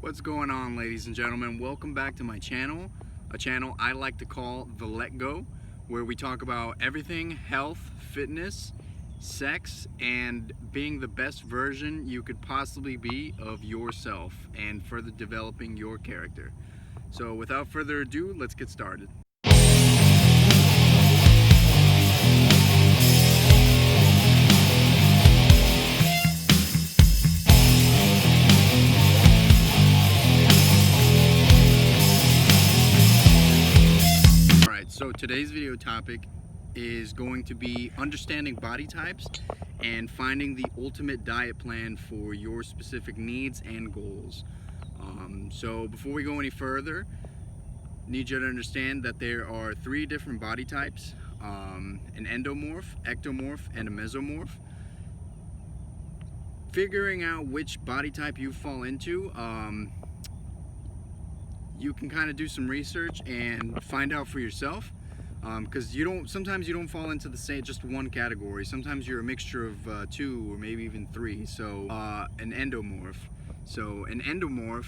What's going on, ladies and gentlemen? Welcome back to my channel, a channel I like to call The Let Go, where we talk about everything health, fitness, sex, and being the best version you could possibly be of yourself and further developing your character. So without further ado, let's get started. So today's video topic is going to be understanding body types and finding the ultimate diet plan for your specific needs and goals. So before we go any further, need you to understand that there are three different body types, an endomorph, ectomorph, and a mesomorph. Figuring out which body type you fall into, you can kind of do some research and find out for yourself, because sometimes you don't fall into the same just one category. Sometimes you're a mixture of two or maybe even three. So an endomorph. So an endomorph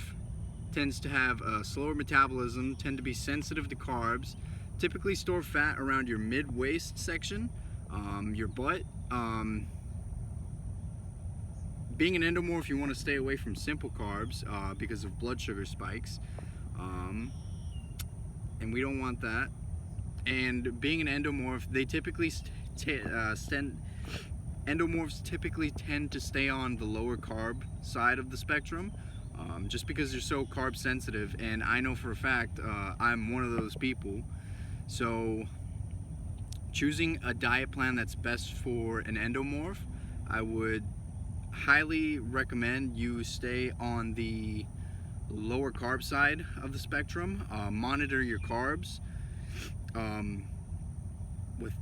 tends to have a slower metabolism, tend to be sensitive to carbs, typically store fat around your mid-waist section, your butt. Being an endomorph, you want to stay away from simple carbs because of blood sugar spikes. And we don't want that. And being an endomorph, they typically endomorphs typically tend to stay on the lower carb side of the spectrum, just because they're so carb sensitive. And I know for a fact I'm one of those people. So choosing a diet plan that's best for an endomorph, I would highly recommend you stay on the lower carb side of the spectrum. Monitor your carbs with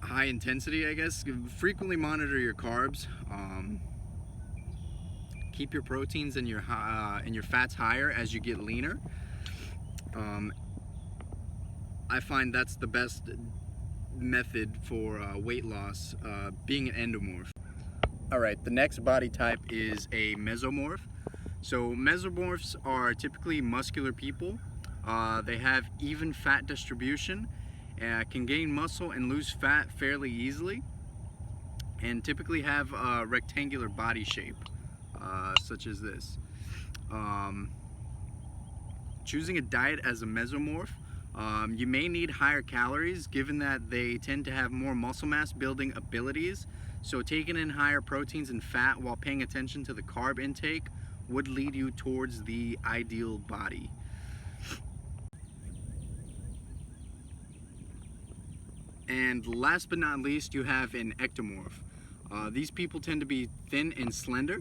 high intensity, I guess. Frequently monitor your carbs. Keep your proteins and your fats higher as you get leaner. I find that's the best method for weight loss, being an endomorph. Alright, the next body type is a mesomorph. So mesomorphs are typically muscular people. They have even fat distribution, can gain muscle and lose fat fairly easily, and typically have a rectangular body shape, such as this. Choosing a diet as a mesomorph, you may need higher calories given that they tend to have more muscle mass building abilities. So taking in higher proteins and fat while paying attention to the carb intake would lead you towards the ideal body. And last but not least, you have an ectomorph. These people tend to be thin and slender,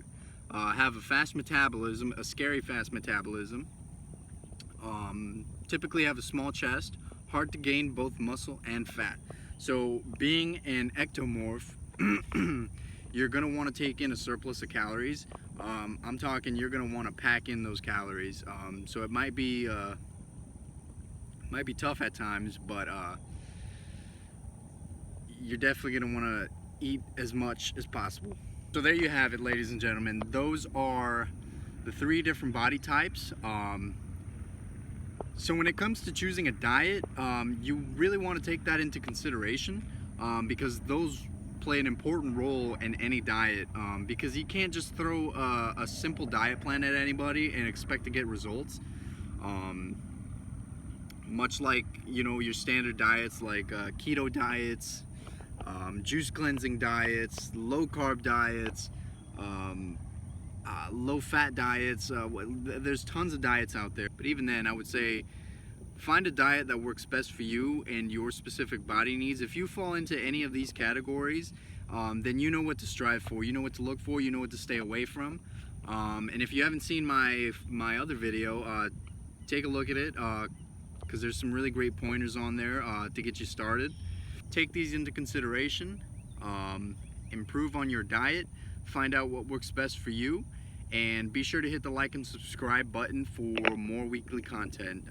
have a fast metabolism, a scary fast metabolism, typically have a small chest, hard to gain both muscle and fat. So being an ectomorph, you're going to want to take in a surplus of calories. I'm talking you're going to want to pack in those calories. So it might be tough at times, but you're definitely going to want to eat as much as possible. So there you have it, ladies and gentlemen. Those are the three different body types. So when it comes to choosing a diet, you really want to take that into consideration, because those play an important role in any diet, because you can't just throw a simple diet plan at anybody and expect to get results. Much like, your standard diets like keto diets, juice cleansing diets, low carb diets, low fat diets. There's tons of diets out there, but even then I would say find a diet that works best for you and your specific body needs. If you fall into any of these categories, then you know what to strive for, you know what to look for, you know what to stay away from. And if you haven't seen my other video, take a look at it, because there's some really great pointers on there to get you started. Take these into consideration, improve on your diet, find out what works best for you, and be sure to hit the like and subscribe button for more weekly content.